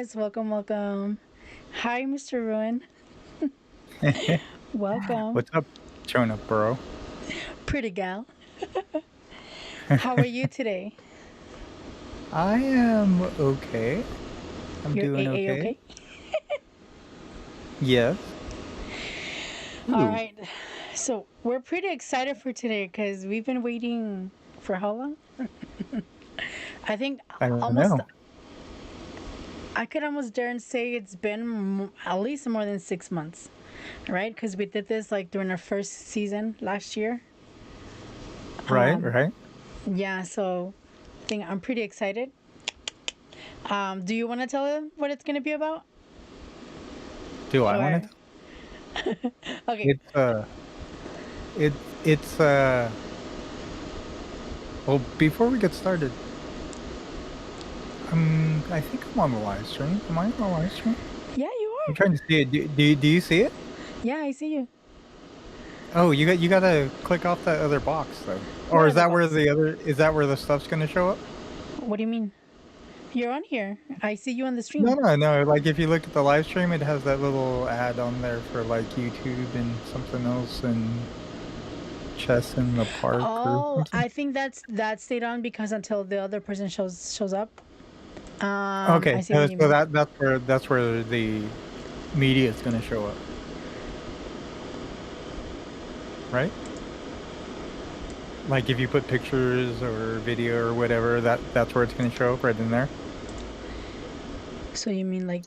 guys. Welcome, welcome. Hi, Mr. Ruin. Welcome. What's up, Jonah, bro? Pretty gal. How are you today? I am okay. I'm You're doing AA okay. okay? Yes. All Ooh, right. So, we're pretty excited for today because we've been waiting for how long? I think I don't almost, know. I could almost dare and say it's been at least more than 6 months, right? Because we did this like during our first season last year. Right, right. Yeah, so I think I'm pretty excited. Do you want to tell them what it's going to be about? Do I want Or, to? okay. It's it's. Well, before we get started, I think I'm on the live stream. Am I on the live stream? Yeah, you I'm are. trying to see it. Do you see it? Yeah, I see you. Oh, you gotta click off that other box though. Or What is other that where box? the other? Is that where the stuff's gonna show up? What do you mean? You're on here. I see you on the No, stream. no, no. Like if you look at the live stream, it has that little ad on there for like YouTube and something else and chess in the park or Oh, something. I think that stayed on because until the other person shows up. I Okay, see what you so mean. that's where the media is going to show up, right? Like if you put pictures or video or whatever, that's where it's going to show up right in there. So you mean like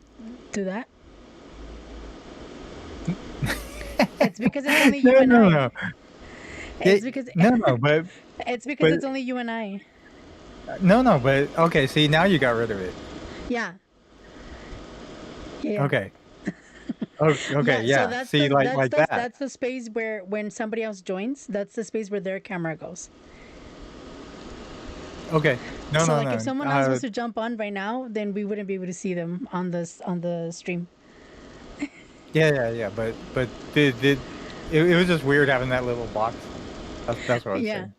do that? It's because it's only you No, and no, I. no. It's because No, no, it's because but it's only you and I. no, no, but okay. See, now you got rid of it. Yeah. Yeah. Okay. Oh, okay. Yeah, so Yeah. that's See, the like that's like the that. that's the space where when somebody else joins, that's the space where their camera goes. Okay. No, So no, like if no. someone else was to jump on right now, then we wouldn't be able to see them on the stream. Yeah, yeah, yeah. But it was just weird having that little box. That's what I was Yeah. saying.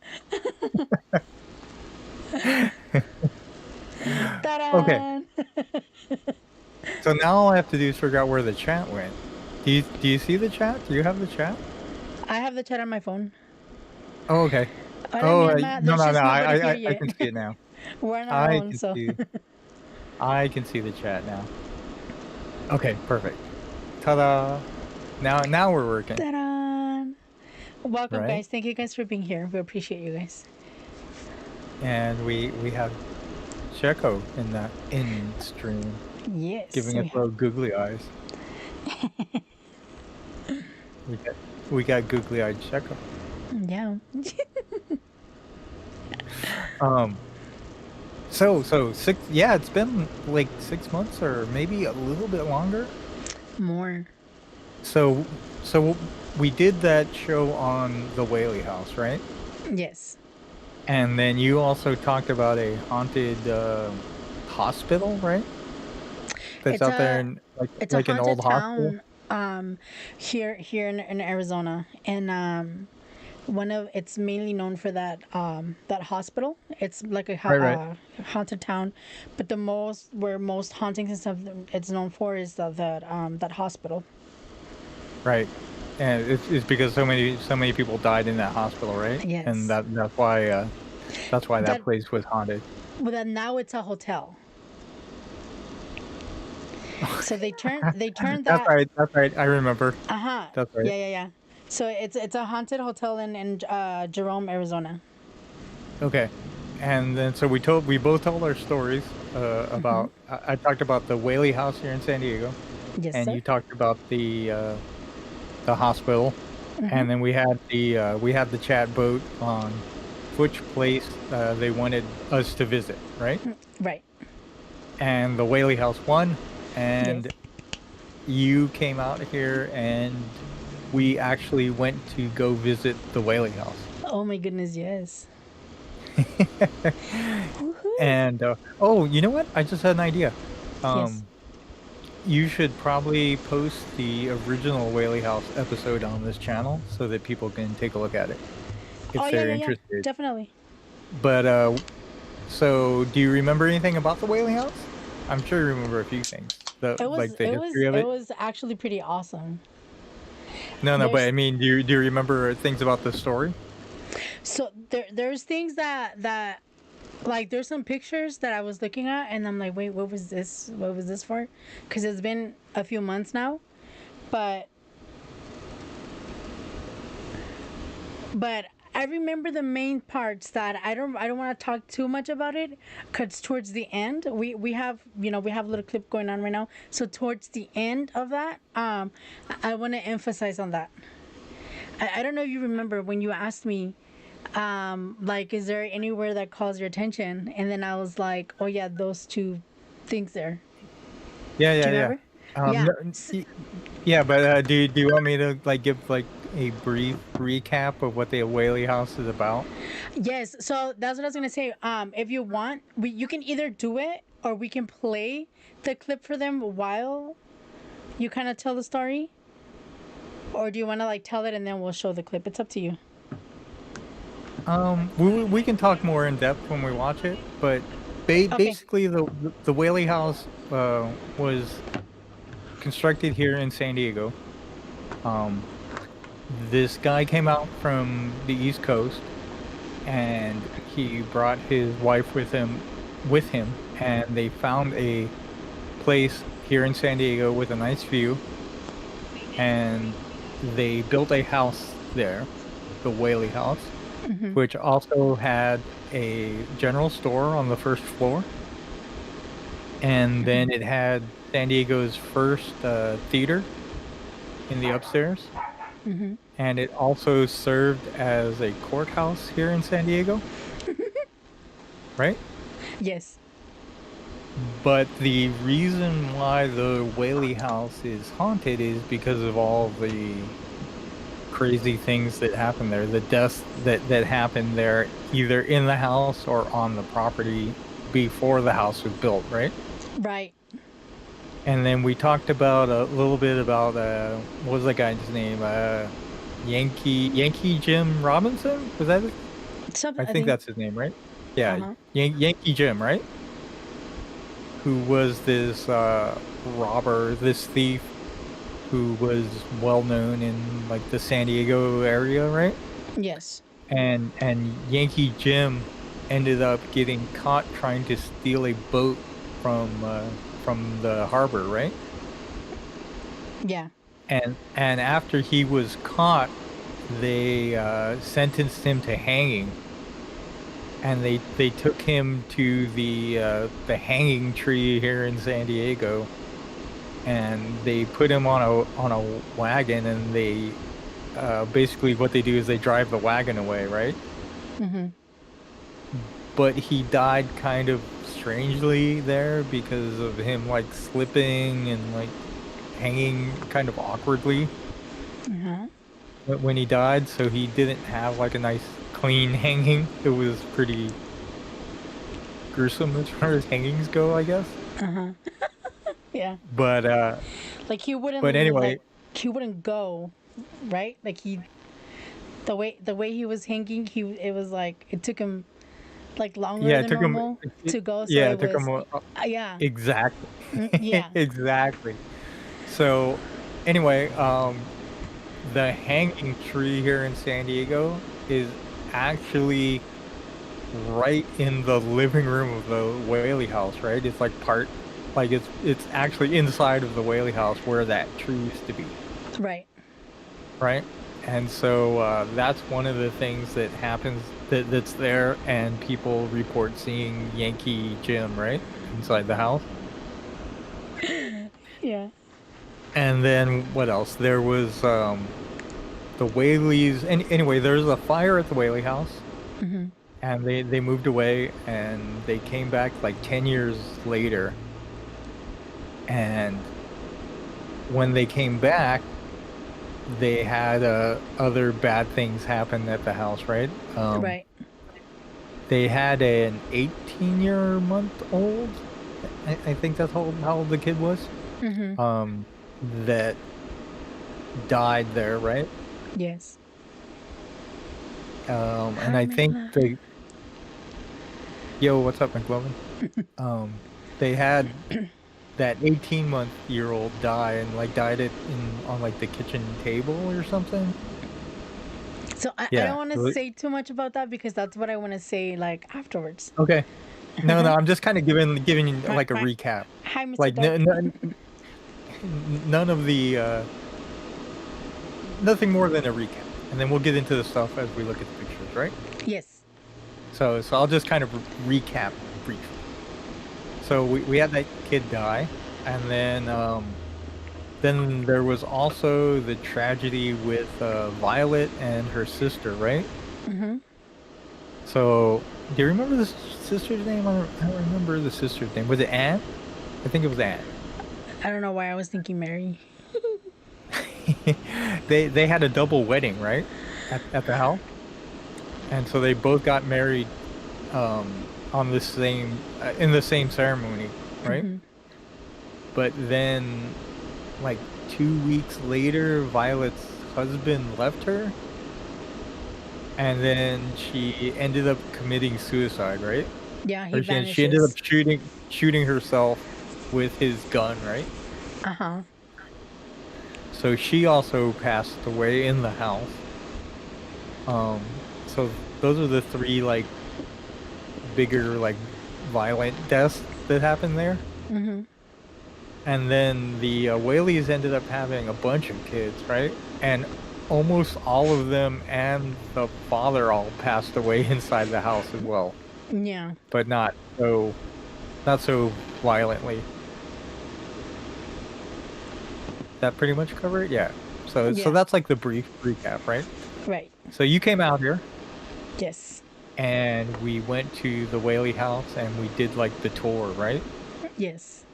Okay. Ta-da! So now all I have to do is figure out where the chat went. Do you see the chat? Do you have the chat? I have the chat on my phone. Oh, okay. Hola, Oh, mi alma. no, There's no, no. just nobody here I yet. can see it now. We're on our I own, can so see. I can see the chat now. Okay, perfect. Ta-da! Now we're working, ta-da! Welcome, right? guys. Thank you guys for being here. We appreciate you guys. And we have Checo in that in stream, Yes, giving us we have. little googly eyes. We got we got googly eyed Checo. Yeah. Um. So six. Yeah, it's been like 6 months or maybe a little bit longer. More. So so we did that show on the Whaley House, right? Yes. And then you also talked about a haunted hospital, right? That's It's out there a in it's a like an haunted old hospital. town here in Arizona, and one of it's mainly known for that hospital. It's like a Right, right, haunted town, but the most where most hauntings and stuff it's known for is that hospital. right. And it's because so many people died in that hospital, right? And Yes, that's why that that place was haunted. but then now it's a hotel. So they turned That's that. right. That's right. I remember. Uh huh. That's right. Yeah. So it's a haunted hotel in Jerome, Arizona. Okay. And then so we both told our stories about I talked about the Whaley House here in San Diego, Yes, and sir. you talked about the hospital, and then we had the chat vote on which place they wanted us to visit, right? Right. And the Whaley House won, Yes. and you came out here, and we actually went to go visit the Whaley House. Oh my goodness, yes. Woohoo. And oh, you know what? I just had an idea. Yes. Um, you should probably post the original Whaley House episode on this channel so that people can take a look at it Oh if yeah, they're yeah, yeah. interested. Definitely. But so do you remember anything about the Whaley House? I'm sure you remember a few things. The It was like the it was history of it it. was actually pretty awesome. No, no, but I There's mean, do you remember things about the story? there's things that like there's some pictures that I was looking at and I'm like, wait, what was this? What was this for? Because it's been a few months now, but but I remember the main parts that I don't want to talk too much about it because towards the end we have we have a little clip going on right now. So towards the end of that, I want to emphasize on that. I don't know if you remember when you asked me, like, is there anywhere that calls your attention? And then I was like, oh yeah, those two things there. Yeah, Do yeah, you yeah. remember? Yeah. No, yeah, but do you want me to like give like a brief recap of what the Whaley House is about? Yes. So that's what I was gonna say. If you want, you can either do it or we can play the clip for them while you kind of tell the story. Or do you want to like tell it and then we'll show the clip? It's up to you. We can talk more in depth when we watch it, but Okay. basically the Whaley House was constructed here in San Diego. Um, this guy came out from the East Coast, and he brought his wife with him, and they found a place here in San Diego with a nice view, and they built a house there, the Whaley House, which also had a general store on the first floor, and then it had San Diego's first theater in the upstairs, and it also served as a courthouse here in San Diego, right? Yes. But the reason why the Whaley House is haunted is because of all the crazy things that happen there, the deaths that happened there, either in the house or on the property before the house was built, right? Right. And then we talked about a little bit about what was that guy's name? Yankee Jim Robinson? Was that it? Something I I think think. that's his name, right? Uh Yeah, huh. Yankee Jim, right? Who was this robber, this thief who was well known in like the San Diego area, right? Yes. And Yankee Jim ended up getting caught trying to steal a boat from the harbor, right? Yeah. And after he was caught, they sentenced him to hanging, and they took him to the hanging tree here in San Diego, and they put him on a wagon, and they basically what they do is they drive the wagon away, right? But he died kind of strangely there because of him like slipping and like hanging kind of awkwardly when he died, so he didn't have like a nice clean hanging. It was pretty gruesome as far as hangings go, I guess. Yeah. But Like but anyway, he wouldn't go, right? Like he the way he was hanging, it was like it took him like longer yeah, it than took him. normal to go. So Yeah, it it took him. was yeah. Exactly. Yeah. Exactly. So anyway, the hanging tree here in San Diego is actually right in the living room of the Whaley House, right? It's like it's actually inside of the Whaley House where that tree used to be, Right. right? And so that's one of the things that happens that's there, and people report seeing Yankee Jim, right, inside the house. Yeah. And then what else? There was the Whaleys. And anyway, there was a fire at the Whaley House, and they moved away, and they came back like 10 years later. And when they came back, they had other bad things happen at the house, right? Right. They had an 18-month-old. I think that's how old the kid was. Um, that died there, right? Yes. And I think McLovin. Yo, what's up, McLovin? Um, they had that 18-month-year-old die and like died it on like the kitchen table or something. So I don't Yeah. want to say too much about that because that's what I want to say like afterwards. Okay. No, no, I'm just kind of giving you Quack, like a quack. recap. Hi, Mr. Like Duck. none of the nothing more than a recap, and then we'll get into the stuff as we look at the pictures, right? Yes. So I'll just kind of recap briefly. So we had that kid die, and then there was also the tragedy with Violet and her sister, right? Mm-hmm. So do you remember the sister's name? I don't remember the sister's name. Was it Anne? I think it was Anne. I don't know why I was thinking Mary. They had a double wedding, right? At the house. And so they both got married on the same in the same ceremony, right? Mm-hmm. But then like 2 weeks later, Violet's husband left her, and then she ended up committing suicide, right? Yeah, he Or she ended up vanishes. shooting herself with his gun, right? Uh-huh. So she also passed away in the house. So those are the three like bigger like violent deaths that happened there. Mm-hmm. And then the Whaleys ended up having a bunch of kids, right? And almost all of them and the father all passed away inside the house as well, Yeah. but not so violently. That pretty much cover it? Yeah. So Yeah. that's like the brief recap, right? Right. So you came out here Yes. and we went to the Whaley House and we did like the tour, right? Yes.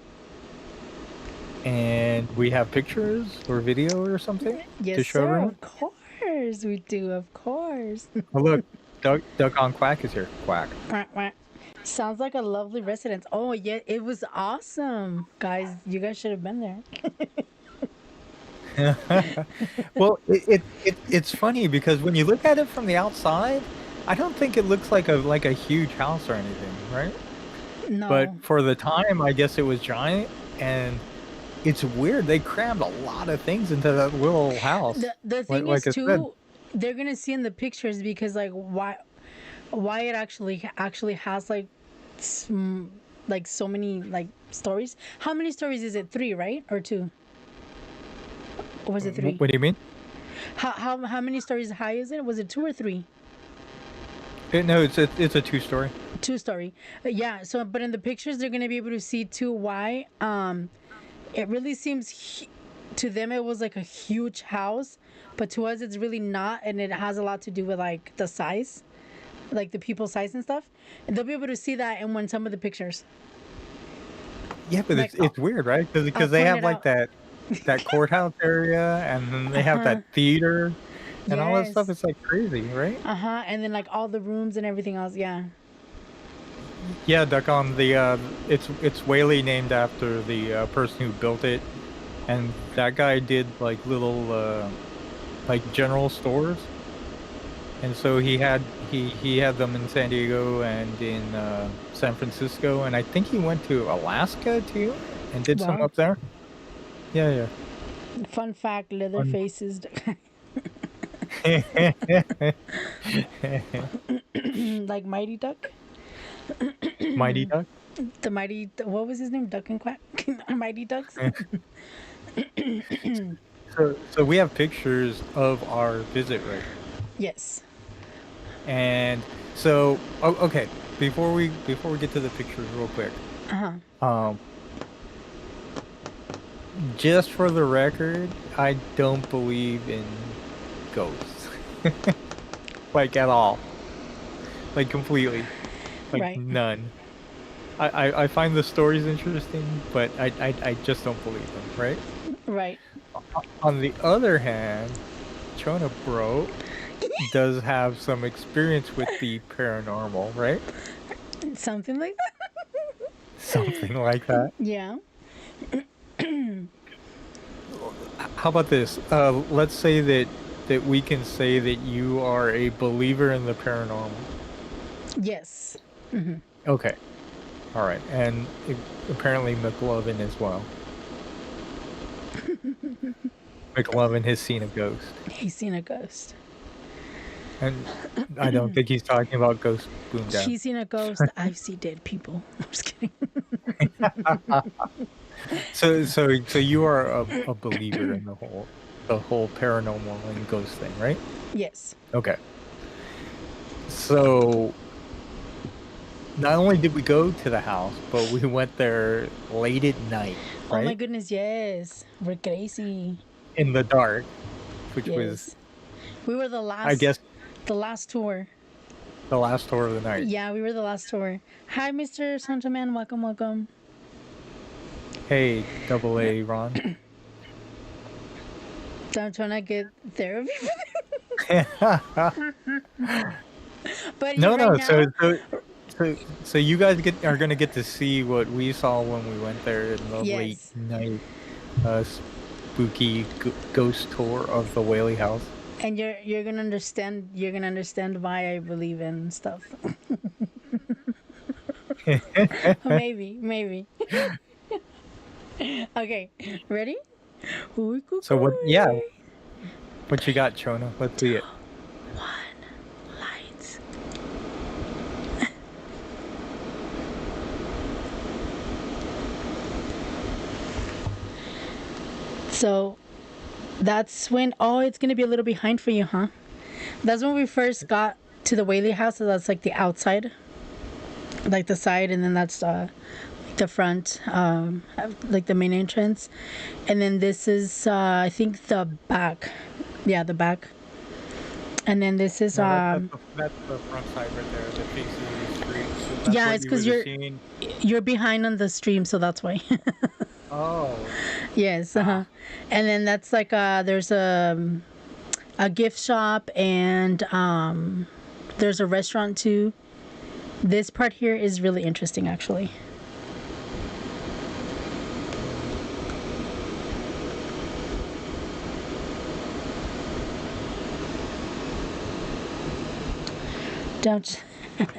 And we have pictures or video or something to Yes, show sir. everyone. Of course we do. Of course. Oh look, Duck on Quack is here. Quack. Quack, quack. Sounds like a lovely residence. Oh yeah, it was awesome, guys. You guys should have been there. Well, it's funny because when you look at it from the outside, I don't think it looks like a huge house or anything, right? But No. for the time, I guess it was giant, and it's weird. They crammed a lot of things into that little house. The thing Like is I said, too, they're gonna see in the pictures because like why it actually has like like so many like stories. How many stories is it? 3, right? Or 2? Or was it 3? what do you mean? How many stories high is it? Was it 2 or 3? No, it's a 2-story. 2-story. Yeah. So, but in the pictures, they're gonna be able to see too why. It really seems to them it was like a huge house, but to us it's really not, and it has a lot to do with like the size, like the people size and stuff. And they'll be able to see that in one some of the pictures. Yeah, but Like it's weird, right? I'll Because they point have it like out. that courthouse area, and then they have that theater and all that stuff. Yes. It's like crazy, right? And then like all the rooms and everything else. Yeah. Yeah, Duck on the it's Whaley named after the person who built it, and that guy did like little like general stores, and so he had them in San Diego and in San Francisco, and I think he went to Alaska too and did some Wow. up there. Yeah, Fun fact: Fun. Leatherface is like Mighty Duck. Mighty Duck. The Mighty. What was his name? Duck and Quack. Mighty Ducks. So we have pictures of our visit, right? Yes. And so, okay, before we get to the pictures real quick, Uh huh. um, just for the record, I don't believe in ghosts, like at all, like completely, like Right. none. I find the stories interesting, but I just don't believe them, right? Right. On the other hand, Chona Bro does have some experience with the paranormal, right? Something like that. Something like that. Yeah. How about this? Let's say that we can say that you are a believer in the paranormal. Yes. Okay. All right, and apparently McLovin as well. McLovin has seen a ghost, He's seen a ghost. and I don't think he's talking about Ghost Boomtown. She's seen a ghost. I've seen dead people. I'm just kidding. So you are a believer in the whole paranormal and ghost thing, right? Yes. Okay. So not only did we go to the house, but we went there late at night, Oh my right? goodness, yes. We're crazy. In the dark, which was, Yes. We were I guess, the last tour. the last tour of the night. Yeah, we were the last tour. Hi, Mr. Santaman. Welcome, welcome. Hey, double A Ron. I'm trying to get therapy. But No, right no. now, So you guys are gonna get to see what we saw when we went there in the late yes. night, spooky ghost tour of the Whaley House. And you're gonna understand. You're gonna understand why I believe in stuff. Maybe. Okay, ready? So what? Yeah. What you got, Chona? Let's see it. One, lights. So that's when. Oh, it's gonna be a little behind for you, huh? That's when we first got to the Whaley House. So that's like the outside, like the side, and then that's the front, like the main entrance, and then this is I think the back. Yeah, the back. And then this is No, that's the front side right there, the facing the street. So that's yeah, what it's you because would have seen. you're behind on the stream, so that's why. Oh. Yes, and then that's like there's a gift shop and there's a restaurant too. This part here is really interesting, actually. Don't. You can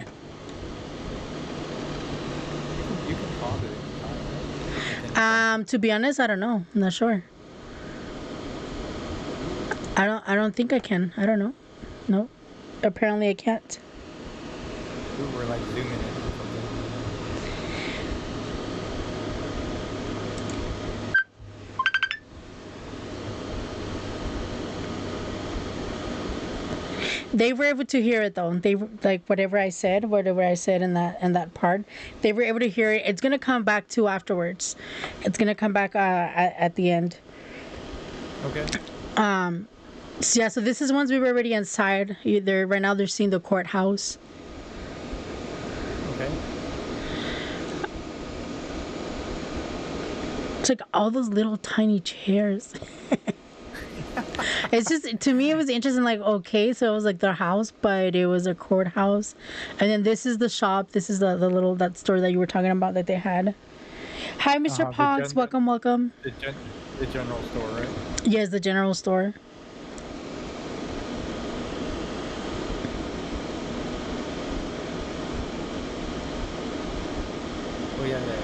pause it anytime, right? To be honest, I don't know. I'm not sure. I don't think I can. I don't know. No. Apparently I can't. We were like zooming in or something. They were able to hear it though. They like whatever I said in that part. They were able to hear it. It's gonna come back too afterwards. It's gonna come back at the end. Okay. So yeah. So this is once we were already inside. Right now. They're seeing the courthouse. Okay. It's like all those little tiny chairs. It's just to me it was interesting. Like okay, so it was like their house, but it was a courthouse, and then this is the shop. This is the little that store that you were talking about that they had. Hi, Mr. Pox. Welcome. The general store, right? Yes, the general store. Oh yeah, okay.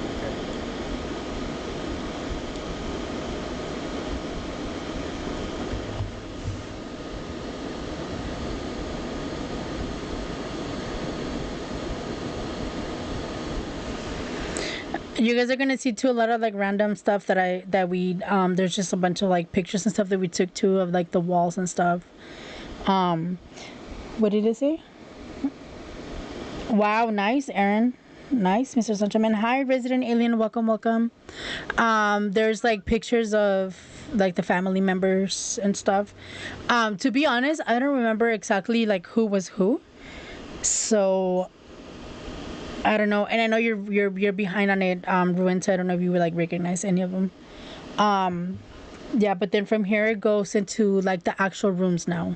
You guys are gonna see too a lot of like random stuff that we there's just a bunch of like pictures and stuff that we took too of like the walls and stuff. What did it say? Wow, nice, Aaron. Nice, Mr. Sunshine. Hi, resident alien. Welcome. There's like pictures of like the family members and stuff. To be honest, I don't remember exactly like who was who. So I don't know, and I know you're behind on it, Ruin. So I don't know if you would like recognize any of them. Yeah, but then from here it goes into like the actual rooms now,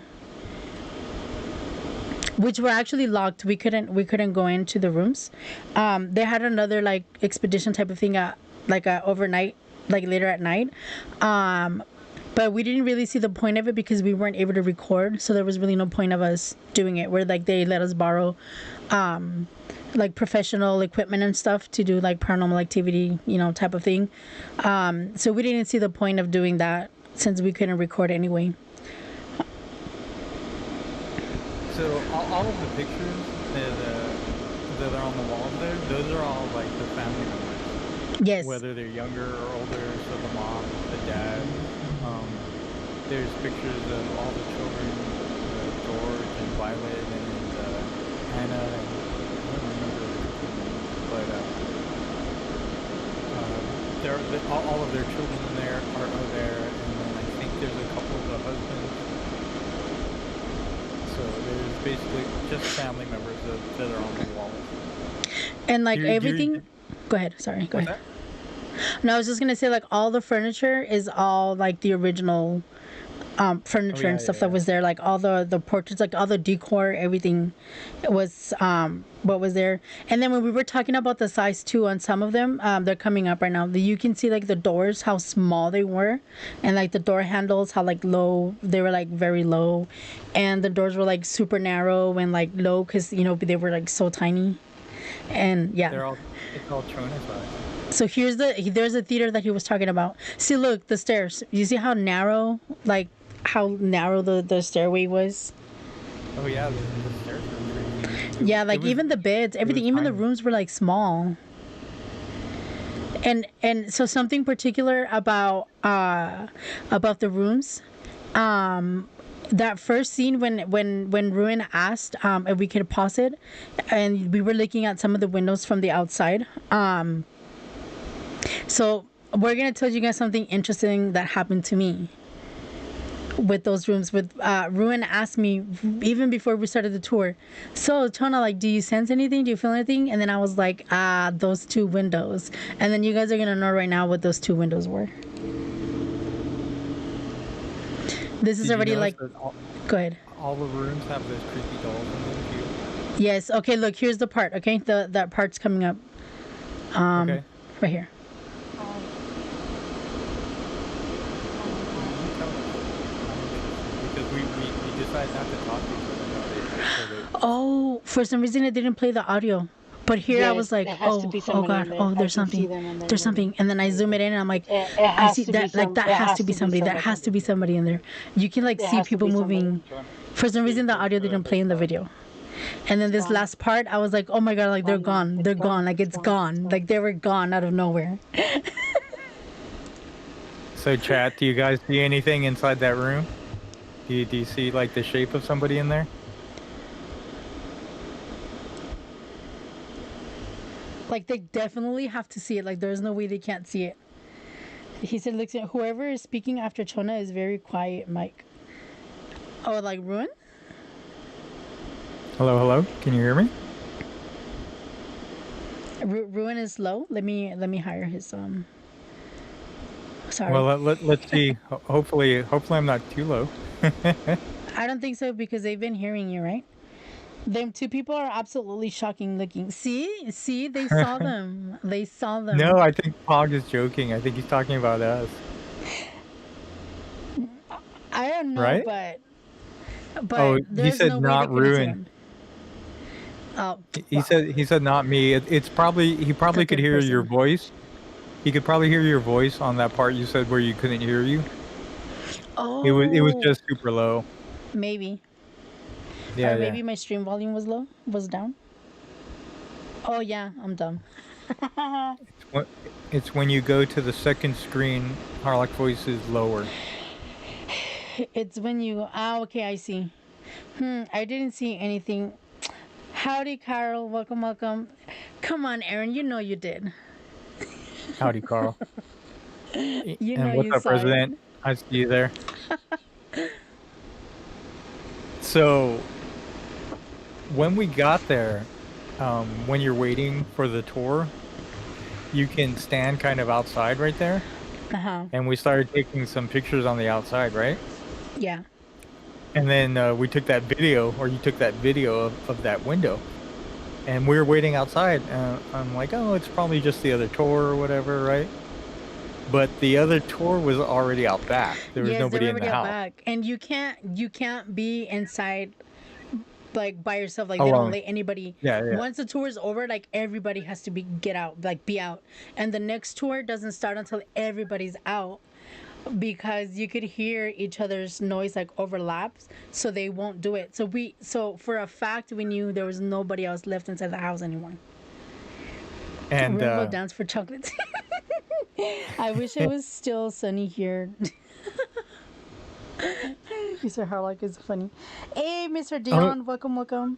which were actually locked. We couldn't go into the rooms. They had another like expedition type of thing at like overnight, like later at night. But we didn't really see the point of it because we weren't able to record, so there was really no point of us doing it. Where like they let us borrow like professional equipment and stuff to do like paranormal activity, type of thing. So we didn't see the point of doing that since we couldn't record anyway. So all of the pictures that are on the walls there, those are all like the family members. Yes. Whether they're younger or older, so the mom, the dad. There's pictures of all the children, George and Violet and Hannah, and I don't remember the names, but all of their children in there are there, and then I think there's a couple of the husbands. So there's basically just family members that are on the walls. And like everything. Go ahead. Sorry. Go ahead. No, I was just gonna say like all the furniture is all like the original furniture and stuff that was there, like all the portraits, like all the decor, everything was what was there. And then when we were talking about the size too on some of them, they're coming up right now. You can see like the doors, how small they were, and like the door handles, how like low they were, like very low, and the doors were like super narrow and like low because they were like so tiny. And yeah, it's all Trona's size. So there's a theater that he was talking about. See, look, the stairs. You see how narrow the stairway was? Oh yeah, the stairs were pretty. Yeah, like even the beds, everything, even the rooms were like small. And so something particular about the rooms, that first scene when Ruin asked if we could pause it, and we were looking at some of the windows from the outside. So we're gonna tell you guys something interesting that happened to me with those rooms. With Ruin asked me even before we started the tour, so Tona, like, do you sense anything? Do you feel anything? And then I was like, those two windows. And then you guys are gonna know right now what those two windows were. This is already like. Go ahead. All the rooms have those creepy dolls in them too. Yes. Okay. Look, here's the part. Okay, that part's coming up. Okay. Right here. Because we decided not to talk to each other about it. Oh, for some reason it didn't play the audio. But here I was like, oh God, there's something, and then I zoom it in and I'm like, I see that, like that has to be somebody, that has to be somebody in there. You can like see people moving. For some reason the audio didn't play in the video. And then this last part, I was like, oh my God, like they're gone, like it's gone, like they were gone out of nowhere. So chat, do you guys see anything inside that room? Do you see like the shape of somebody in there? Like they definitely have to see it. Like there's no way they can't see it. He said, "Look, whoever is speaking after Chona is very quiet, Mike." Oh, like Ruin? Hello. Can you hear me? Ruin is low. Let me hire his Sorry. Well, let's see. Hopefully I'm not too low. I don't think so because they've been hearing you, right? Them two people are absolutely shocking looking. See, they saw them. They saw them. No, I think Pog is joking. I think he's talking about us. I don't know, right? but oh, he said no not Ruin. Oh, he said not me. It's probably he could hear your voice. He could probably hear your voice on that part you said where you couldn't hear you. Oh, it was just super low. Maybe. Yeah, or maybe my stream volume was down. Oh yeah, I'm dumb. It's when you go to the second screen, Harlock voice is lower. It's when you. Okay, I see. I didn't see anything. Howdy, Carol. Welcome. Come on, Aaron. You know you did. Howdy, Carl. And what's up, President? I see you there. So, when we got there, when you're waiting for the tour, you can stand kind of outside right there. And we started taking some pictures on the outside, right? Yeah. And then you took that video of that window. And we were waiting outside. I'm like, oh, it's probably just the other tour or whatever, right? but the other tour was already out back. There was Yes, they're nobody in the already out house. back, and you can't be inside like by yourself. Like they don't Alone. let anybody. Yeah, yeah. Once the tour is over, like everybody has to get out, like be out, and the next tour doesn't start until everybody's out because you could hear each other's noise like overlaps, so they won't do it. So for a fact we knew there was nobody else left inside the house anymore. And Rainbow dance for chocolates. I wish it was still sunny here. Mr. Harlock is funny. Hey, Mr. oh, Dion, welcome, welcome.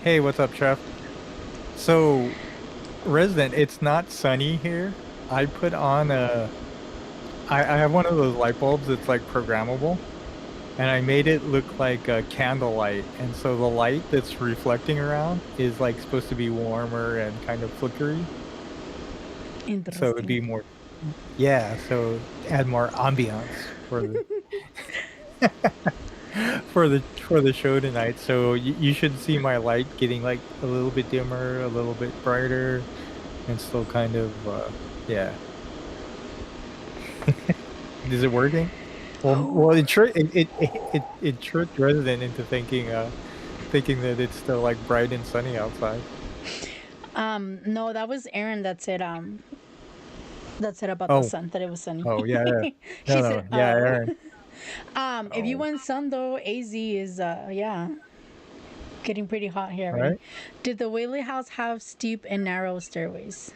hey, what's up, Trev? So, resident, it's not sunny here. I put on I have one of those light bulbs that's like programmable, and I made it look like a candlelight, and so the light that's reflecting around is like supposed to be warmer and kind of flickery, so it'd be Interesting. more, yeah, so add more ambiance for the for the show tonight. So you should see my light getting like a little bit dimmer, a little bit brighter, and still kind of yeah. Is it working? Well, Oh, it tricked Resident into thinking that it's still like bright and sunny outside. no, that was Aaron that said about the Oh, sun that it was sunny. oh yeah, yeah. No, She said, no, yeah, "Oh." Aaron. If you Oh, want sun though, AZ is yeah, getting pretty hot here already. right. Did the Whaley House have steep and narrow stairways?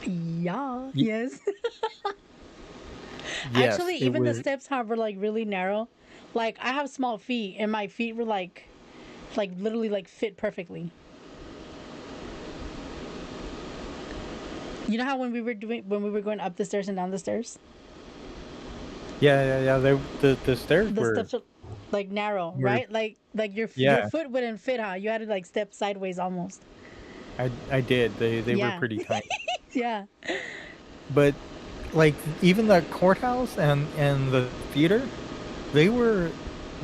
Yeah. Y- Yes. yes, Actually, it even the was. steps were like really narrow. Like I have small feet, and my feet were like literally like fit perfectly. You know how when we were going up the stairs and down the stairs, Yeah, yeah, yeah. The stairs the were steps are like narrow, were right? Like your yeah. foot wouldn't fit, huh? You had to like step sideways almost. I did. They were Yeah, pretty tiny, yeah. but like even the courthouse and the theater, they were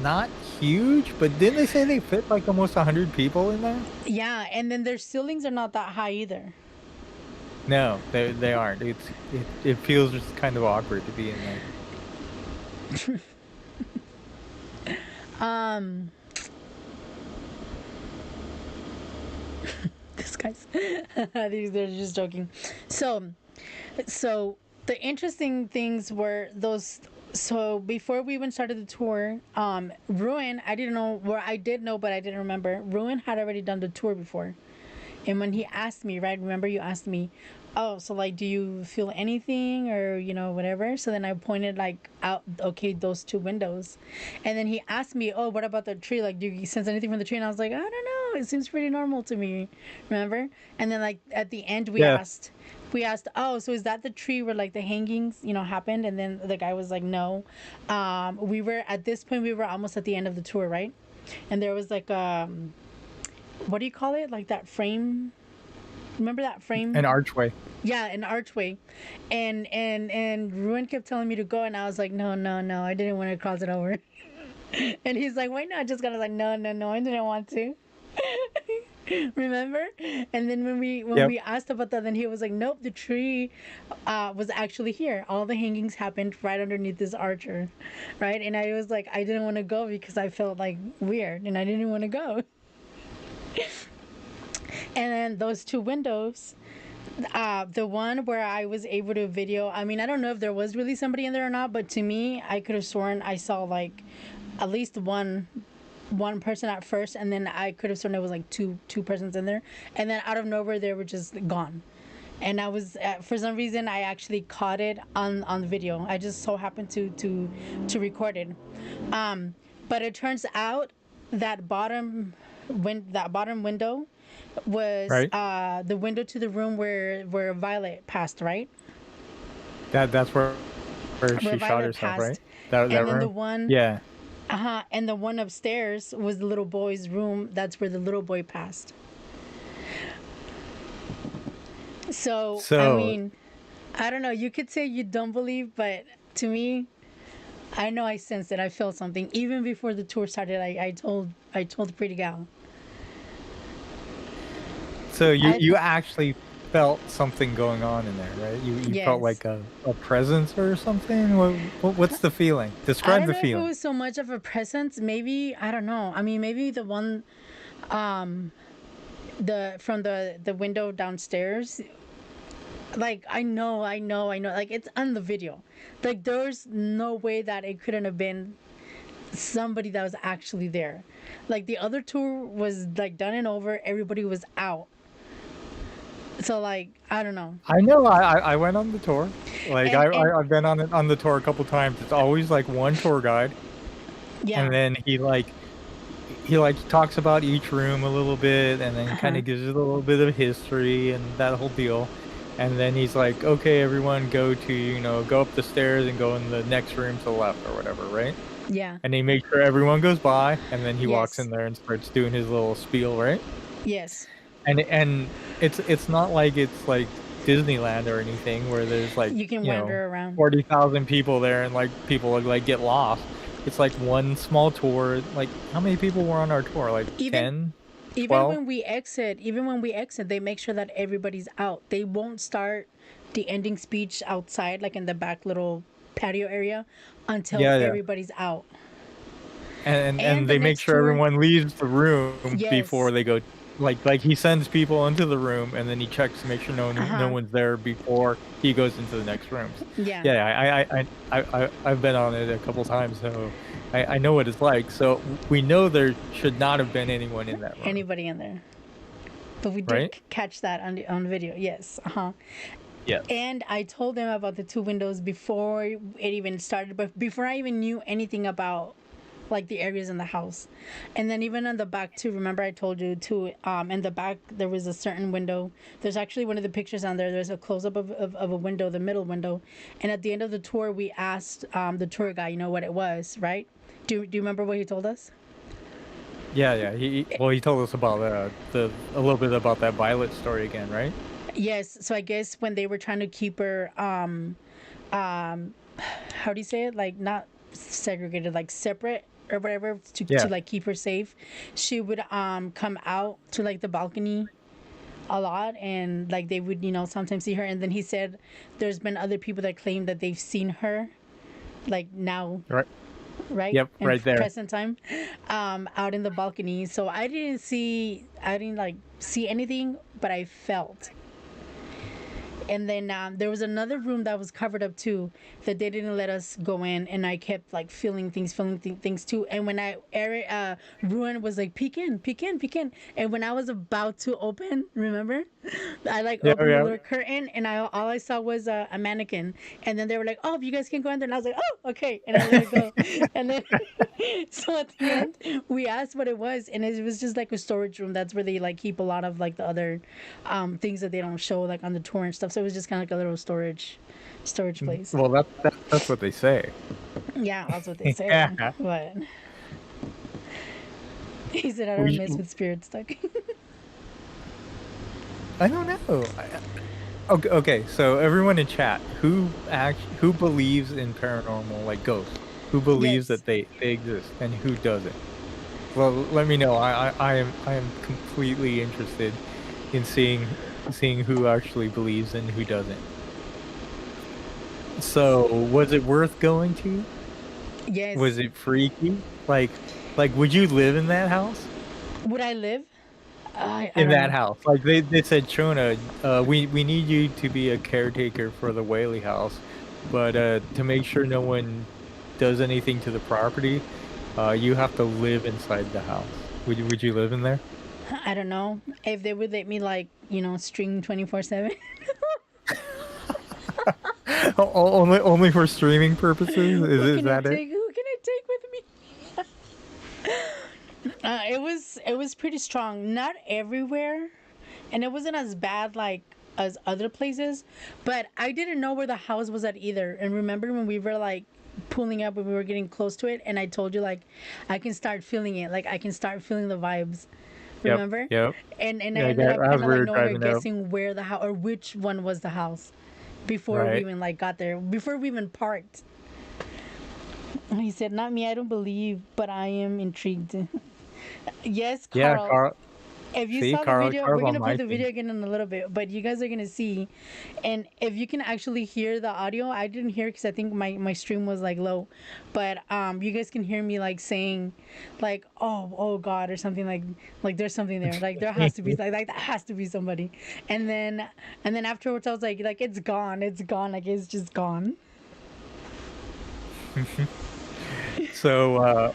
not huge. But didn't they say they fit like almost 100 people in there? Yeah, and then their ceilings are not that high either. No, they aren't. It feels just kind of awkward to be in there. Um, this guy's they're just joking. So, so the interesting things were those. So before we even started the tour, Ruin, I didn't know where I did know, but I didn't remember. Ruin had already done the tour before. And when he asked me, right, remember you asked me, oh, so like, do you feel anything or, whatever? So then I pointed like out, okay, those two windows. And then he asked me, oh, what about the tree? Like, do you sense anything from the tree? And I was like, I don't know. It seems pretty normal to me. Remember? And then like at the end, Yeah. we asked, oh, so is that the tree where like the hangings, happened? And then the guy was like, no. At this point, we were almost at the end of the tour, right? And there was like, what do you call it? Like that frame. Remember that An frame? archway. Yeah, an archway. And Ruin kept telling me to go, and I was like, no, no, no, I didn't want to cross it over. And he's like, why not? Just got like, no, no, no, I didn't want to. Remember? And then when Yep. we asked about that, then he was like, nope, the tree was actually here. All the hangings happened right underneath this archer, right? And I was like, I didn't want to go because I felt like weird, and I didn't want to go. And then those two windows, the one where I was able to video, I mean, I don't know if there was really somebody in there or not, but to me, I could have sworn I saw like at least one person at first, and then I could have sworn there was like two persons in there, and then out of nowhere they were just gone. And I was for some reason I actually caught it on video. I just so happened to record it. But it turns out that that bottom window was Right. the window to the room where Violet passed, right? That's where Where she shot Violet herself, right? passed, That and then the room. one, Yeah. and the one upstairs was the little boy's room. That's where the little boy passed. So I So mean, I don't know. You could say you don't believe, but to me, I know I sensed it. I felt something even before the tour started. I told Pretty Gal. so I you actually felt something going on in there, right? You felt Yes. like a presence or something. What's the feeling? I Describe don't the know if it feeling. was so much of a presence. Maybe I don't know. I mean, maybe the one, um, the from the window downstairs. Like I know. Like it's on the video. Like there's no way that it couldn't have been somebody that was actually there. Like the other tour was like done and over. Everybody was out. So like I don't know. I know. I went on the tour. Like And I've been on the tour a couple times. It's always like one tour guide, and yeah. then he like talks about each room a little bit, and then kind Uh-huh. of gives you a little bit of history and that whole deal. And then he's like, "Okay, everyone, go to go up the stairs and go in the next room to the left or whatever, right?" Yeah. And he makes sure everyone goes by, and then he walks Yes. in there and starts doing his little spiel, right? Yes. And it's not like it's like Disneyland or anything where there's like, You can wander around. 40,000 people there and like people like get lost. It's like one small tour. Like how many people were on our tour? Like Even 10, even 12? when we exit, they make sure that everybody's out. They won't start the ending speech outside, like in the back little patio area, until Yeah, yeah. everybody's out. And And the they make next sure tour, everyone leaves the room before yes. they go. Like he sends people into the room and then he checks to make sure no Uh-huh. one's there before he goes into the next rooms. Yeah. Yeah, I've been on it a couple times, so I know what it's like. So we know there should not have been anyone in that room, Anybody in there. But we did right? catch that on video. Yes. Uh-huh. Yes. And I told them about the two windows before it even started, but before I even knew anything about like the areas in the house. And then even on the back too, remember I told you too, in the back there was a certain window. There's actually one of the pictures on there. There's a close up of a window, the middle window. And at the end of the tour we asked the tour guy, what it was, right? Do you remember what he told us? Yeah, yeah. He told us about the a little bit about that Violet story again, right? Yes. So I guess when they were trying to keep her um how do you say it, like not segregated, like separate or whatever, to Yeah. like keep her safe, she would come out to like the balcony a lot, and like they would sometimes see her. And then he said there's been other people that claim that they've seen her like now, Right. right, Yep, in right there. present time, out in the balcony. So I didn't like see anything, but I felt. And then there was another room that was covered up too, that they didn't let us go in, and I kept like feeling things too. And when Eric Ruin was like, peek in, peek in, peek in, and when I was about to open, remember, I like Yeah, opened the yeah. little curtain, and all I saw was a mannequin. And then they were like, oh, you guys can go in there, and I was like, oh, okay, and I let it go. And then so at the end we asked what it was, and it was just like a storage room. That's where they like keep a lot of like the other things that they don't show like on the tour and stuff. So it was just kind of like a little storage place. Well, that's what they say. Yeah, that's what they say. Yeah. But he said I don't We mess with spirits stuck. I don't know. Okay, okay, so everyone in chat, who believes in paranormal, like ghosts? Who believes Yes. that they exist, and who doesn't? Well, let me know. I am completely interested in seeing who actually believes and who doesn't. So, was it worth going to? Was Yes. it freaky? Like, would you live in that house? Would I live? I In don't that know. house, like they said, Chona, we need you to be a caretaker for the Whaley House, but to make sure no one does anything to the property, you have to live inside the house. Would you live in there? I don't know if they would let me like stream 24/7. Only for streaming purposes? Is that it? Who can I take with me? It was pretty strong. Not everywhere, and it wasn't as bad like as other places, but I didn't know where the house was at either. And remember when we were like pulling up, when we were getting close to it, and I told you like I can start feeling it, like I can start feeling the vibes. Yep, Remember? yep. And I Yeah, ended up as kind of we like were knowing or driving up, guessing where the house or which one was the house before we right? even like got there, before we even parked. And he said, "Not me. I don't believe, but I am intrigued." Yes, Yeah, Carl. Carl. If you See, saw the video, Carl's we're on gonna play my the team. video again in a little bit, but you guys are gonna see, and if you can actually hear the audio, I didn't hear because I think my stream was like low, but you guys can hear me like saying, like oh God or something like there's something there, like there has to be like that has to be somebody, and then afterwards I was like it's gone, like it's just gone. So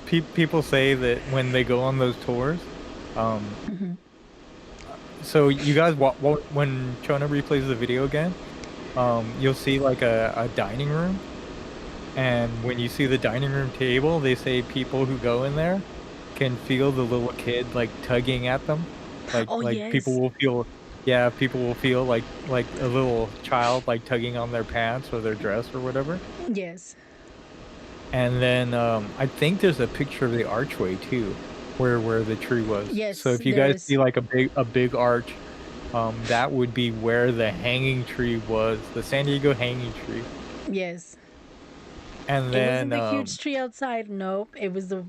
people say that when they go on those tours, um, so you guys when Chona replays the video again, you'll see like a dining room, and when you see the dining room table, they say people who go in there can feel the little kid like tugging at them, Oh like people yes, will feel, yeah, people will feel like a little child like tugging on their pants or their dress or whatever. yes, And then I think there's a picture of the archway too, where the tree was. So yes, if you there guys is. see like a big arch, that would be where the hanging tree was, the San Diego hanging tree. Yes. And It wasn't then the huge tree outside. Nope. It was the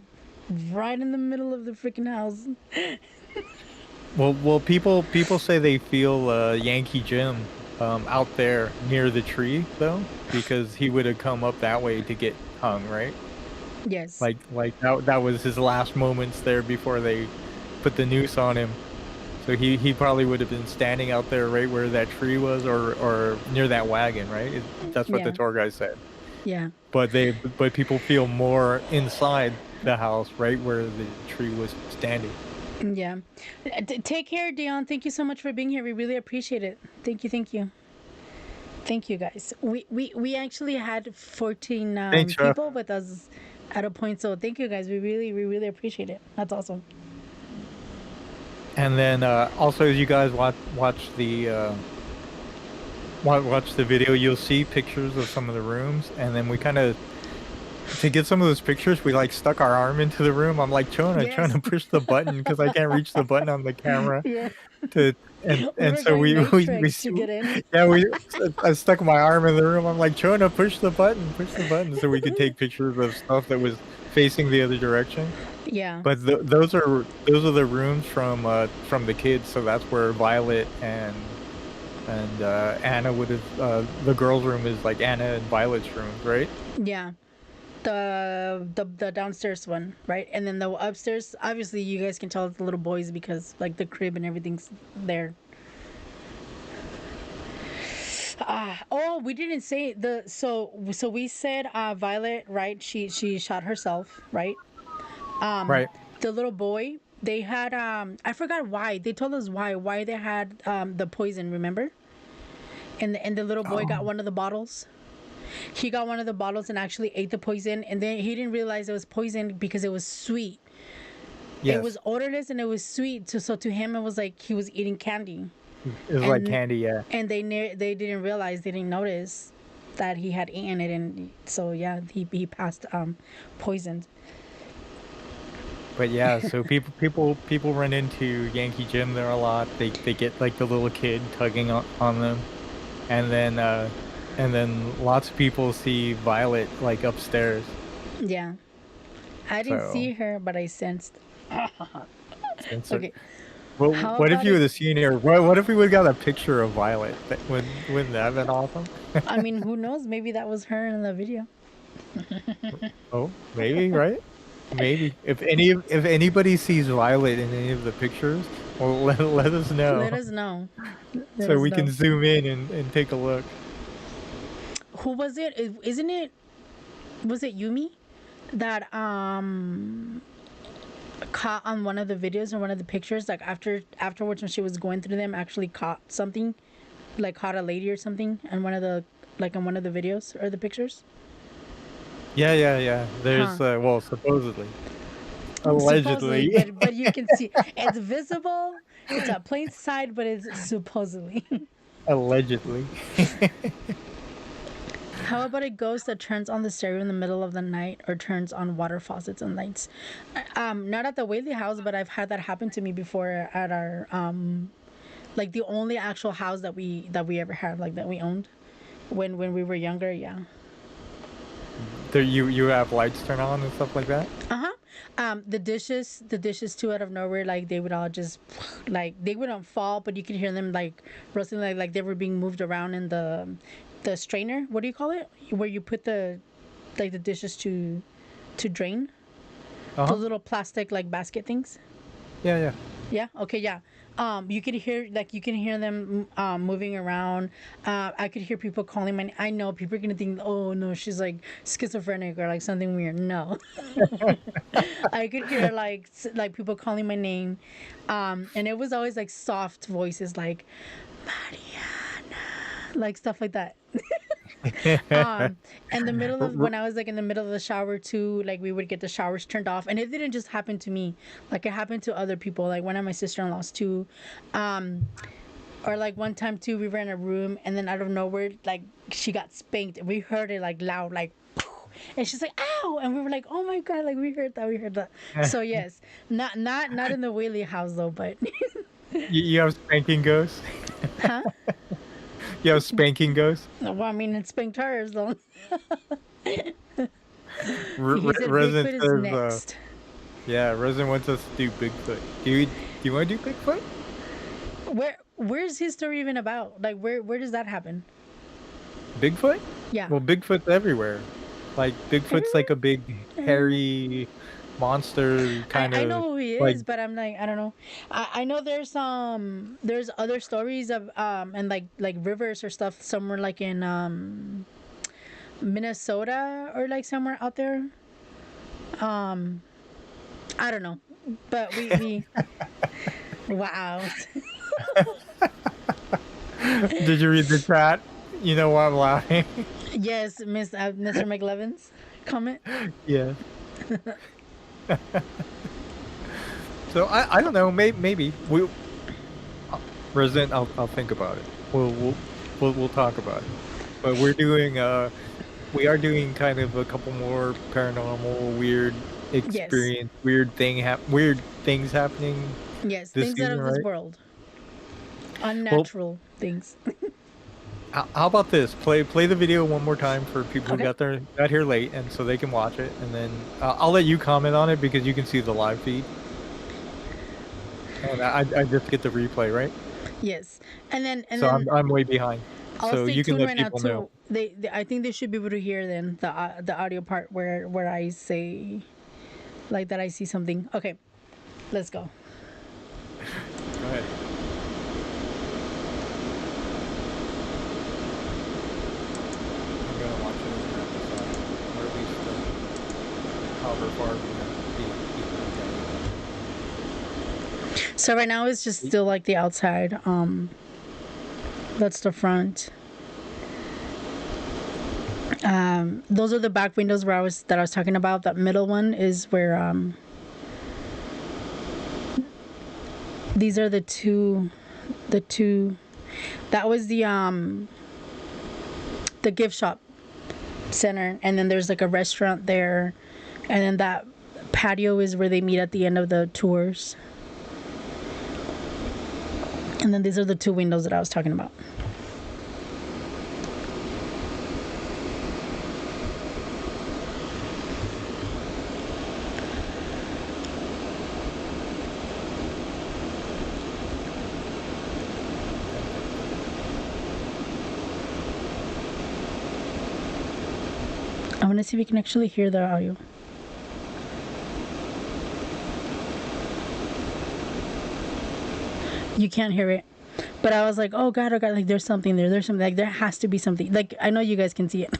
right in the middle of the freaking house. well, people say they feel Yankee Jim out there near the tree though, because he would have come up that way to get hung, right? Yes. Like that was his last moments there before they put the noose on him. So he probably would have been standing out there right where that tree was, or near that wagon, right? That's what the Yeah. tour guide said. Yeah. But people feel more inside the house, right where the tree was standing. Yeah. Take care, Dion. Thank you so much for being here. We really appreciate it. Thank you. Thank you. Thank you, guys. We actually had 14 Thanks, Jeff. people with us at a point. So thank you, guys. We really appreciate it. That's awesome. And then also, as you guys watch the video, you'll see pictures of some of the rooms, and then we kind of, to get some of those pictures, we like stuck our arm into the room. I'm like, Chona, trying Yes. to push the button because I can't reach the button on the camera. Yeah. To We and were so going we Matrix to get in. yeah, I stuck my arm in the room. I'm like, Chona, push the button, so we could take pictures of stuff that was facing the other direction. Yeah. But those are the rooms from the kids. So that's where Violet and Anna would have. The girls' room is like Anna and Violet's rooms, right? Yeah. The downstairs one, right? And then the upstairs, obviously you guys can tell it's the little boys because like the crib and everything's there. Oh, we didn't say the so we said Violet, right? She shot herself, right? Um Right. the little boy, they had I forgot why. They told us why they had the poison, remember? And the little boy got Oh, one of the bottles. He got one of the bottles and actually ate the poison, and then he didn't realize it was poison because it was sweet. It was yes. odorless and it was sweet. So to him it was like he was eating candy, It was like and candy, yeah. they didn't realize, they didn't notice that he had eaten it, and so yeah, he passed poisoned. But yeah, so people run into Yankee Jim there a lot. They get like the little kid tugging on them, and then lots of people see Violet like upstairs. Yeah, I didn't So see her, but I sensed. since Okay, well, how what if about you it? would have seen her? What if we would have got a picture of Violet? Wouldn't that have been awesome? I mean, who knows? Maybe that was her in the video. Oh, maybe, right? Maybe if anybody sees Violet in any of the pictures, well, let us know Let us know. Let so us we can know. zoom in and take a look. Who was it? Isn't it? Was it Yumi that caught on one of the videos or one of the pictures? Like afterwards, when she was going through them, actually caught something, like caught a lady or something, on one of the like on one of the videos or the pictures. Yeah, yeah, yeah. Huh. There's well, supposedly, Supposedly, allegedly, but you can see it's visible. It's a plain sight, but it's supposedly. allegedly. How about a ghost that turns on the stereo in the middle of the night or turns on water faucets and lights? Not at the Whaley house, but I've had that happen to me before at our like the only actual house that we ever had, like that we owned when we were younger. Yeah. There, you have lights turn on and stuff like that. Uh huh. The dishes too, out of nowhere, like they would all just, like they wouldn't fall, but you could hear them like roasting, like they were being moved around in the strainer. What do you call it? Where you put the dishes to drain. Uh-huh. Those little plastic like basket things. Yeah, yeah. Yeah. Okay. Yeah. You could hear, like, you can hear them moving around. I could hear people calling my. I know people are gonna think, oh no, she's like schizophrenic or like something weird. No, I could hear like people calling my name, and it was always like soft voices, like Mariana, like stuff like that. um and the middle R- of r- when I was like in the middle of the shower too, like we would get the showers turned off, and it didn't just happen to me, like it happened to other people, like one of my sister-in-laws too. um or like one time too, we were in a room and then out of nowhere, like she got spanked and we heard it like loud, like and she's like ow, and we were like oh my god, like we heard that. So yes, not in the Whaley house though, but you have spanking ghosts? huh. You have spanking ghosts? Well, I mean, it spanked hers though. He said Resident Bigfoot is says, next. yeah, Resident wants us to do Bigfoot. Do you want to do Bigfoot? Where's his story even about? Like where does that happen? Bigfoot? Yeah. Well, Bigfoot's everywhere. Like Bigfoot's like a big hairy monster kind I of know who he like is, but I'm like I don't know. I know there's other stories of and like rivers or stuff somewhere like in Minnesota or like somewhere out there. Um I don't know. But we wow. Did you read the chat? You know why I'm laughing? Yes, Mr. McLevin's comment. Yeah. So I don't know. Maybe we Resident. I'll think about it. We'll talk about it. But we are doing kind of a couple more paranormal weird Yes. experience, weird things happening Yes, this things out season, of this right? world. Well, Unnatural things. how about this? Play the video one more time for people who Okay. got here late, and so they can watch it, and then I'll let you comment on it because you can see the live feed, and I just get the replay, right? Yes. And So then I'm way behind. I'll So stay you can tuned let right now people know. too. They I think they should be able to hear then the audio part where I say like that I see something. Okay. Let's go. Go ahead. I'm gonna watch it and have to decide, or at least however far we have So right now it's just still like the outside. That's the front. Those are the back windows where I was talking about. That middle one is where these are the two that was the gift shop center, and then there's like a restaurant there, and then that patio is where they meet at the end of the tours. And then these are the two windows that I was talking about. I want to see if we can actually hear the audio. You can't hear it. But I was like, oh god, like there's something there. There's something, like there has to be something. Like I know you guys can see it.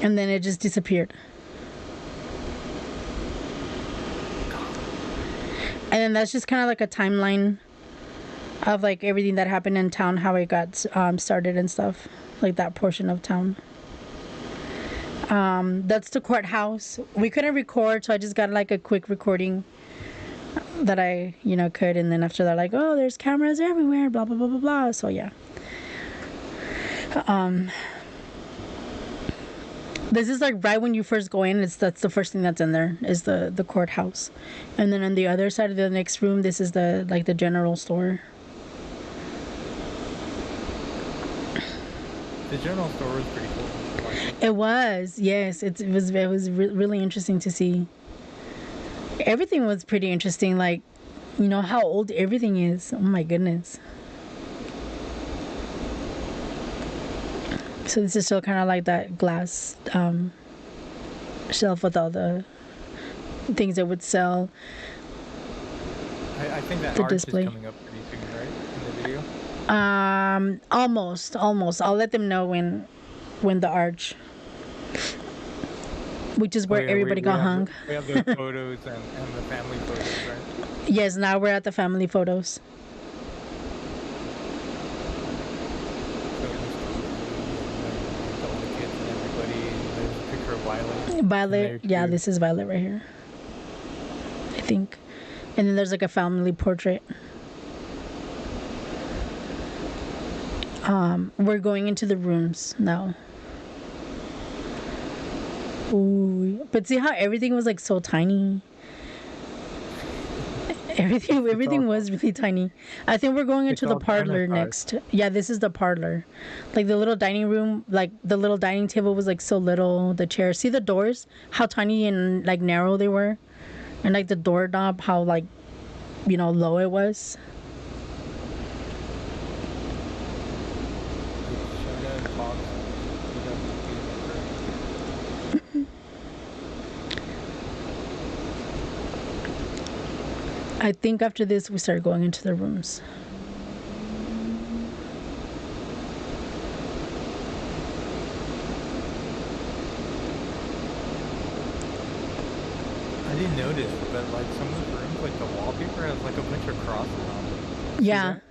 And then it just disappeared. And then that's just kind of like a timeline of like everything that happened in town, how it got started and stuff, like that portion of town. That's the courthouse. We couldn't record, so I just got like a quick recording that I could, and then after that, like, oh, there's cameras everywhere, blah blah blah blah blah. So yeah. This is like right when you first go in. That's the first thing that's in there is the courthouse, and then on the other side of the next room, this is the general store. The general store is pretty cool. It was, yes. It was really interesting to see. Everything was pretty interesting. Like, how old everything is. Oh my goodness. So this is still kind of like that glass shelf with all the things that would sell. I think that The arch display. is coming up pretty soon, right? In the video. Almost. I'll let them know when the arch, which is Oh where yeah, we, everybody we got have hung. we have the photos and the family photos, right? Yes, now we're at the family photos. So all the kids and everybody, and there's a picture of Violet in Violet, there yeah, too. this is Violet right here, I think. And then there's like a family portrait. We're going into the rooms now. Ooh, but see how everything was like so tiny. Everything, It's all everything was really tiny. I think we're going it's into the all parlor dinosaurs. next. Yeah, this is the parlor. Like the little dining room, like the little dining table was like so little. The chairs, see the doors, how tiny and like narrow they were, and like the doorknob, how like low it was. It's Shona and Fox. You got I think after this we start going into the rooms. I didn't notice, but like some of the rooms, like the wallpaper has like a bunch of crosses on it. You see Yeah. that?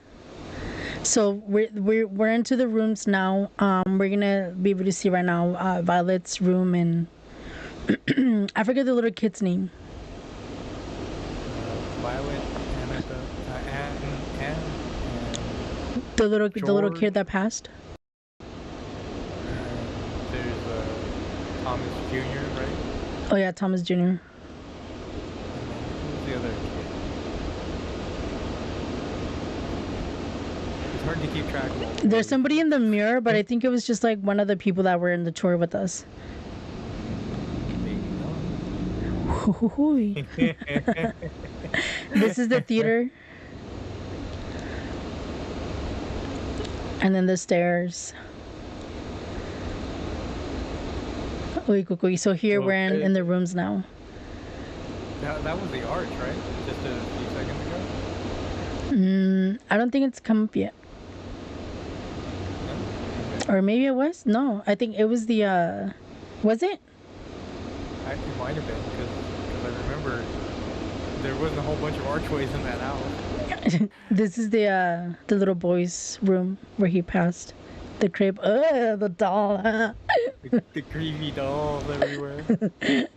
So we're into the rooms now. We're gonna be able to see right now Violet's room and I forget the little kid's name. Violet, Annabelle, Anne, and The little kid George, that passed. and there's Thomas Jr., right? Oh yeah, Thomas Jr. And then who's the other kid? It's hard to keep track of all the There's Whaley somebody in the kids. mirror, but I think it was just like one of the people that were in the tour with us. Maybe Hoo-hoo-hoo. not. This is the theater, and then the stairs. Uy, cucuy. So here we're in Okay. the rooms now. That was the arch, right? Just a few seconds ago? I don't think it's come up yet. No? Okay. Or maybe it was? No, I think it was the was it? It might have been, because I remember there wasn't a whole bunch of archways in that house. This is the little boy's room where he passed. The crib. The doll. The creepy dolls everywhere.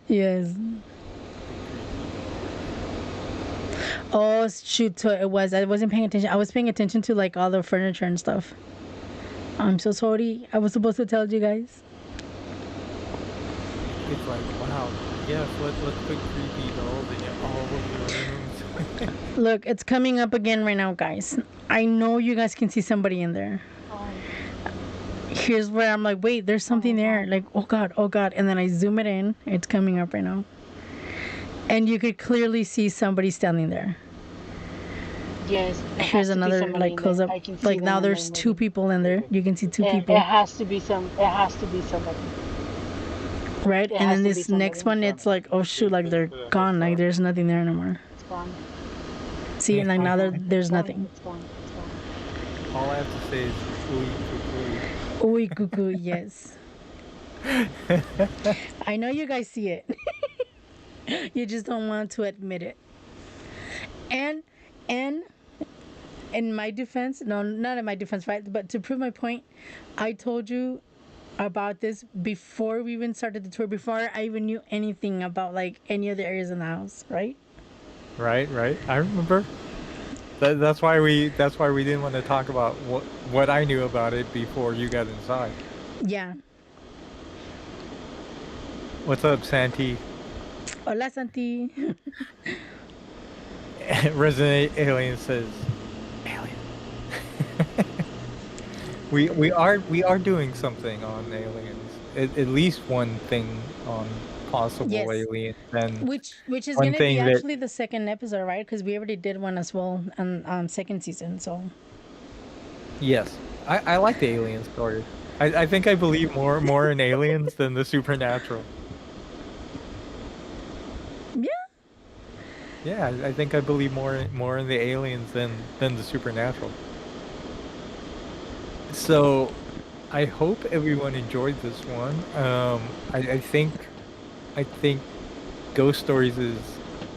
Yes. The creepy dolls. Oh shoot! So it was. I wasn't paying attention. I was paying attention to like all the furniture and stuff. I'm so sorry. I was supposed to tell you guys. It's like, wow, yes, let's put creepy dolls in all over the rooms. Look, it's coming up again right now, guys. I know you guys can see somebody in there. Here's where I'm like, wait, there's something there. Like, oh god, and then I zoom it in. It's coming up right now, and you could clearly see somebody standing there. Yes, it Here's has to be another somebody like in close there. up. I can see Like them now when they're there's two moving. people in there. You can see two It people, has to be some. It has to be somebody. right? It And has then to be this next somebody. one, it's like, oh shoot, like they're gone. Like there's nothing there anymore. It's gone. See, and like now there's It's gone. nothing. It's gone. It's gone. All I have to say is, ooey, Oi, cuckoo, yes. cuckoo. I know you guys see it. You just don't want to admit it. And and in my defense, no, not in my defense, right? But to prove my point, I told you about this before we even started the tour, before I even knew anything about like any other areas in the house, right? Right, right. I remember. That's why we didn't want to talk about what I knew about it before you got inside. Yeah. What's up, Santi? Hola, Santi. Resident Alien says, Alien. we are doing something on aliens, at least one thing on possible Yes. aliens, and Which is one gonna be thing that actually the second episode, right? Because we already did one as well on second season. So yes, I like the alien story. I think I believe more in aliens than the supernatural. yeah, Yeah, I think I believe more in the aliens than the supernatural. So I hope everyone enjoyed this one. I think ghost stories is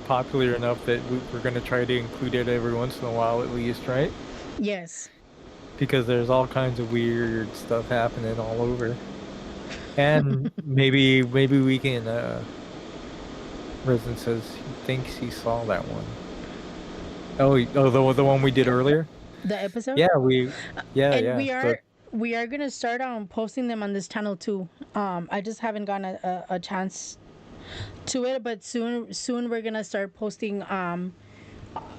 popular enough that we're gonna try to include it every once in a while at least, right? yes. Because there's all kinds of weird stuff happening all over, and maybe we can. Resident says he thinks he saw that one. The one we did earlier. The episode. Yeah, we. Yeah, And yeah. So we are gonna start posting them on this channel too. I just haven't gotten a chance to it, but soon we're gonna start posting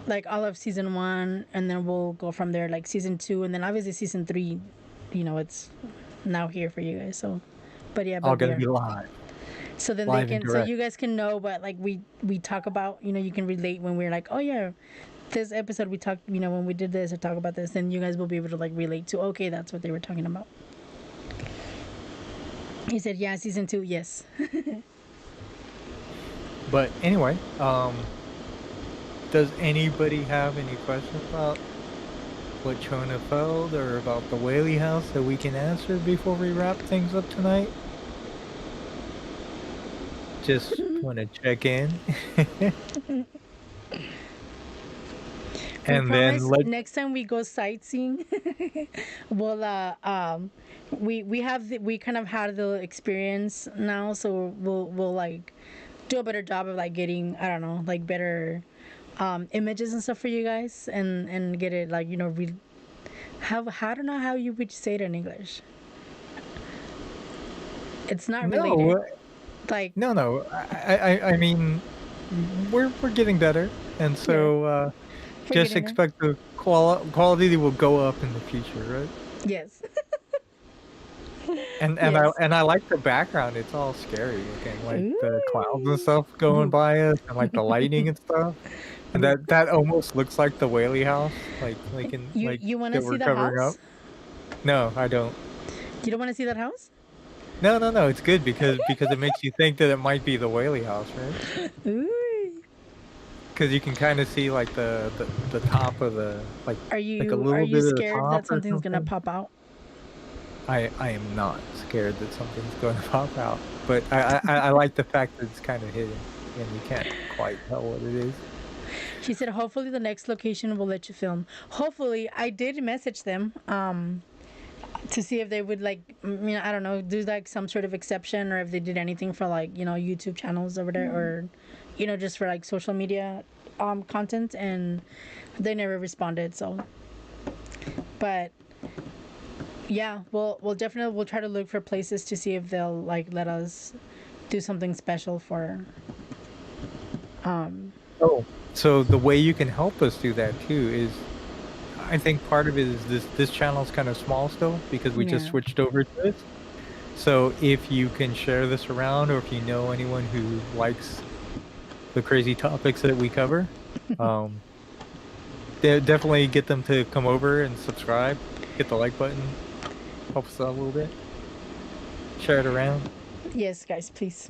like all of season one, and then we'll go from there, like season two, and then obviously season three. You know, it's now here for you guys. So, but yeah, all but we gonna are. be live, So then they live and can, so direct. you guys can know, but like we talk about, you know, you can relate when we're like, oh yeah, this episode we talked, you know, when we did this or talk about this, then you guys will be able to like relate to, okay, that's what they were talking about. He said, yeah, season two, yes. But anyway, does anybody have any questions about what Chona felt or about the Whaley House that we can answer before we wrap things up tonight? Just want to check in. We And then promise let next time we go sightseeing, we'll we kind of had the experience now, so we'll like do a better job of like getting, I don't know, like better images and stuff for you guys, and get it like, you know, how I don't know how you would say it in English. It's not related. no, Like no. I mean, we're getting better, and yeah, so we're just getting there. expect the quality will go up in the future, right? Yes. And Yes. I like the background. It's all scary looking, like the clouds and Ooh. stuff going Ooh. by us, and like the lightning and stuff. And Ooh. that almost looks like the Whaley House, like in like You want to that see we're the covering up. house? No, I don't. You don't want to see that house? No. It's good because it makes you think that it might be the Whaley House, right? Ooh. Because you can kind of see like the top of the like a Are little you bit of the scared top that or something's gonna something. pop out? I am not scared that something's going to pop out, but I like the fact that it's kind of hidden and you can't quite tell what it is. She said, hopefully the next location will let you film. Hopefully, I did message them to see if they would like, you know, I don't know, do like some sort of exception, or if they did anything for like, you know, YouTube channels over there, or, you know, just for like social media content, and they never responded. So, but yeah, we'll definitely we'll try to look for places to see if they'll like let us do something special for um Oh, so the way you can help us do that too is, I think part of it is this channel's kind of small still because we just yeah. switched over to this. So if you can share this around, or if you know anyone who likes the crazy topics that we cover, um, definitely get them to come over and subscribe. Hit the like button. Help us out a little bit. Share it around. Yes, guys, please.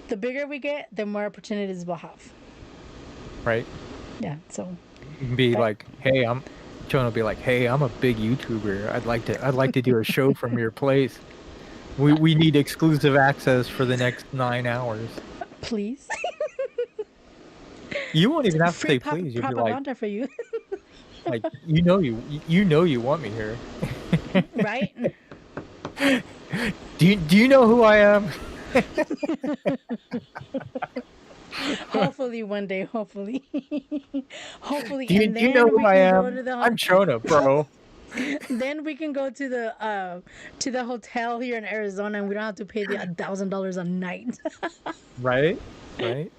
The bigger we get, the more opportunities we'll have. Right? Yeah, so You can be but like, hey, Jonah will be like, hey, I'm a big YouTuber. I'd like to do a show from your place. We need exclusive access for the next 9 hours. please. You won't even have to Free say please. You'll be propaganda for you. like you know you want me here. Right? Do you know who I am? Hopefully one day, hopefully. Hopefully, Do and you know then who we I can go am? to the I'm Chona, bro. then we can go to the hotel here in Arizona, and we don't have to pay the $1,000 a night. Right? Right?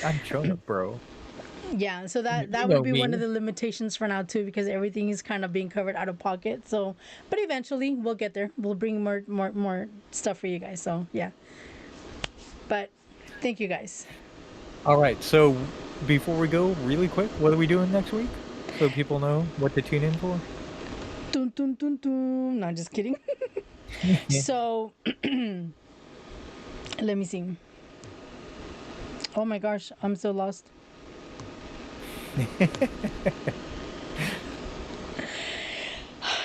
I'm Chona, bro. Yeah, so You that would know be one of me. the limitations for now too, because everything is kind of being covered out of pocket. So, but eventually we'll get there. We'll bring more stuff for you guys. So yeah, but thank you guys. All right. So before we go, really quick, what are we doing next week? So people know what to tune in for. Dun, dun, dun, dun. No, just kidding. So let me see. Oh my gosh, I'm so lost.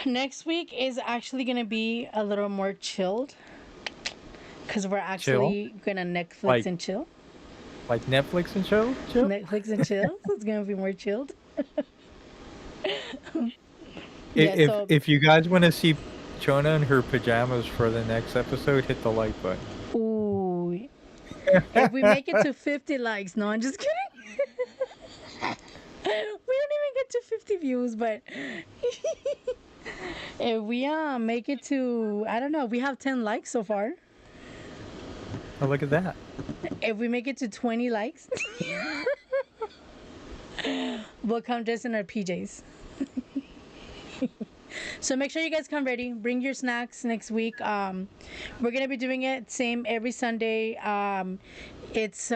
Next week is actually gonna be a little more chilled because we're Chill, actually gonna Netflix like and chill. Netflix and chill. Netflix and chill. So it's gonna be more chilled. Yeah. If So, if you guys want to see Chona in her pajamas for the next episode, hit the like button. ooh, if we make it to 50 likes, no, I'm just kidding. We don't even get to 50 views, but if we make it to, I don't know, we have 10 likes so far. Oh, look at that. If we make it to 20 likes, we'll come just in our PJs. So make sure you guys come ready. Bring your snacks next week. We're gonna be doing it same every Sunday. It's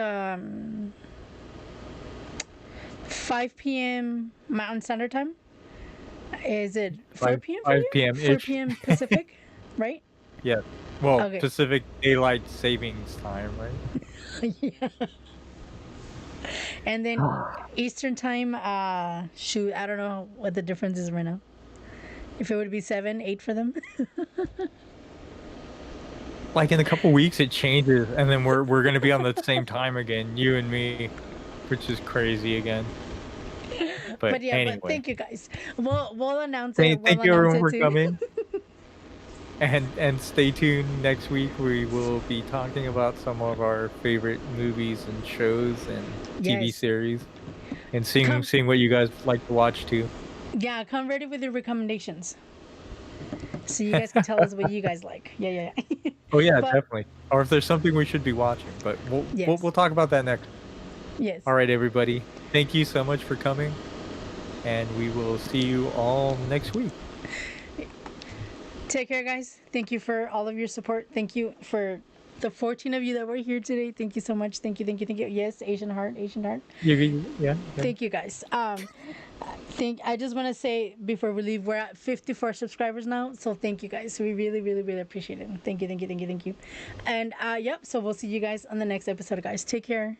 5 p.m. Mountain Standard Time. Is it 4 5 p.m. for 5 you? p.m. 4 ish. p.m. Pacific, right? Yeah. Well, Okay. Pacific Daylight Savings Time, right? Yeah. And then Eastern Time. Shoot, I don't know what the difference is right now. If it would be 7, 8 for them. Like in a couple weeks, it changes, and then we're gonna be on the same time again, you and me, which is crazy again. But But yeah, but anyway, thank you guys. We'll announce it. We'll thank you announce everyone it for too. coming, and stay tuned next week. We will be talking about some of our favorite movies and shows and TV Yes. series, and seeing Come. seeing what you guys like to watch too. Yeah, come ready with your recommendations, so you guys can tell us what you guys like. Yeah, yeah. Oh yeah, But definitely. Or if there's something we should be watching, but yes, we'll talk about that next. yes. All right, everybody. Thank you so much for coming, and we will see you all next week. Take care, guys. Thank you for all of your support. Thank you for the 14 of you that were here today. Thank you so much. Thank you, thank you, thank you. Yes, Asian heart, Asian heart. Yeah. Thank you, guys. I just want to say before we leave, we're at 54 subscribers now. So thank you, guys. We really, really, really appreciate it. Thank you, thank you, thank you, thank you. And yep. So we'll see you guys on the next episode, guys. Take care.